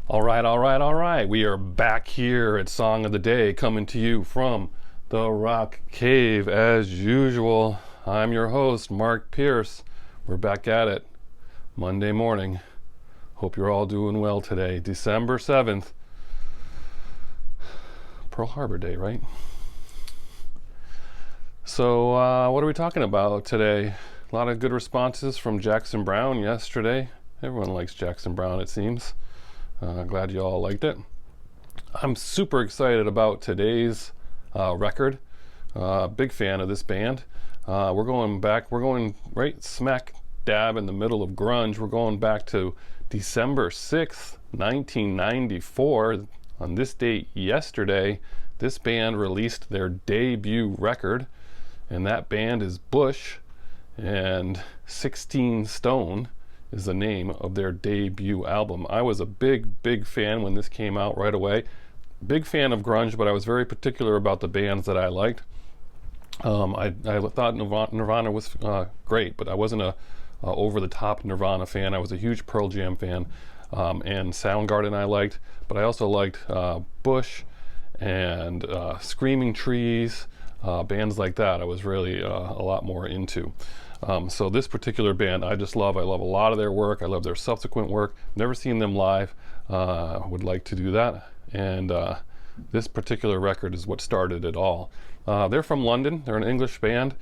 All right. We are back here at Song of the Day, coming to you from the Rock Cave as usual. I'm your host, Mark Pierce. We're back at it Monday morning. Hope you're all doing well today. December 7th, Pearl Harbor Day, right? So, what are we talking about today? A lot of good responses from Jackson Browne yesterday. Everyone likes Jackson Browne, it seems. Glad you all liked it. I'm super excited about today's record. Big fan of this band. We're going right smack dab in the middle of grunge. We're going back to December 6th, 1994. On this date yesterday, this band released their debut record, and that band is Bush, and 16 Stone is the name of their debut album. I was a big fan when this came out right away. Big fan of grunge, but I was very particular about the bands that I liked. I thought Nirvana was great, but I wasn't a over-the-top Nirvana fan. I was a huge Pearl Jam fan, and Soundgarden I liked, but I also liked Bush and Screaming Trees, bands like that I was really a lot more into. So this particular band I just love. I love a lot of their work. I love their subsequent work. Never seen them live. Would like to do that. And this particular record is what started it all. They're from London. They're an English band.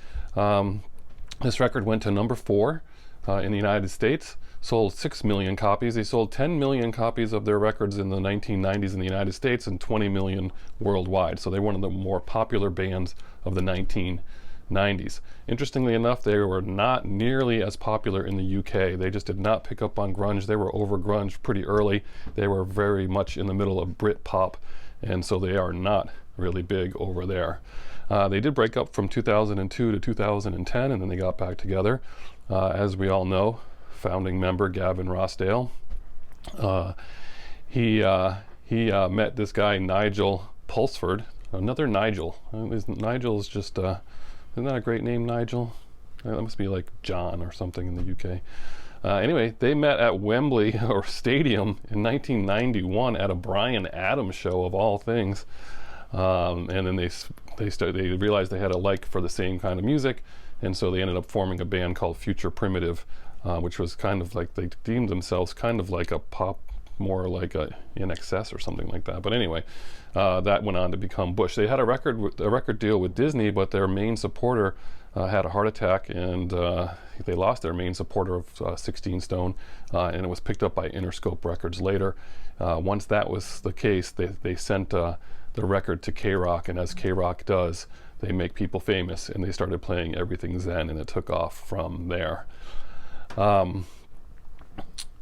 This record went to number 4 in the United States. Sold 6 million copies. They sold 10 million copies of their records in the 1990s in the United States and 20 million worldwide. So they're one of the more popular bands of the 1990s. Interestingly enough, they were not nearly as popular in the UK. They just did not pick up on grunge. They were over grunge pretty early. They were very much in the middle of Brit pop, and so they are not really big over there. They did break up from 2002 to 2010, and then they got back together. As we all know, founding member Gavin Rossdale, he met this guy Nigel Pulsford. Another Nigel. Nigel is just isn't that a great name, Nigel? That must be like John or something in the UK. Anyway, they met at Wembley or Stadium in 1991 at a Bryan Adams show of all things, and then they realized they had a like for the same kind of music, and so they ended up forming a band called Future Primitive, which was kind of like, they deemed themselves kind of like a pop, more like a INXS or something like that. But anyway, that went on to become Bush. They had a record deal with Disney, but their main supporter had a heart attack, and they lost their main supporter of 16 Stone, and it was picked up by Interscope Records later. Once that was the case, they sent the record to K-Rock, and as K-Rock does, they make people famous, and they started playing Everything Zen, and it took off from there.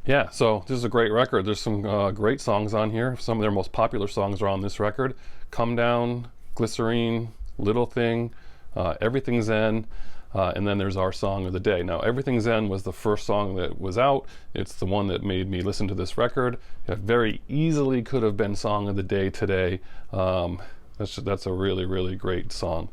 Yeah, so this is a great record. There's some great songs on here. Some of their most popular songs are on this record. Come Down, Glycerine, Little Thing, Everything Zen, and then there's our song of the day. Now, Everything Zen was the first song that was out. It's the one that made me listen to this record. It very easily could have been song of the day today. That's a really great song.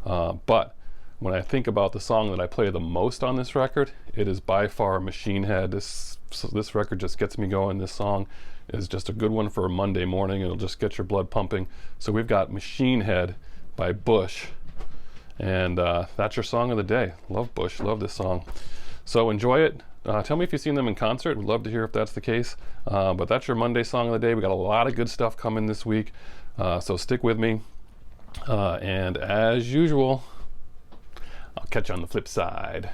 But when I think about the song that I play the most on this record, it is by far Machinehead. This record just gets me going. This song is just a good one for a Monday morning. It'll just get your blood pumping. So we've got Machinehead by Bush, and that's your song of the day. Love Bush, love this song. So enjoy it. Tell me if you've seen them in concert. We'd love to hear if that's the case. But that's your Monday song of the day. We got a lot of good stuff coming this week. So stick with me. And as usual, I'll catch you on the flip side.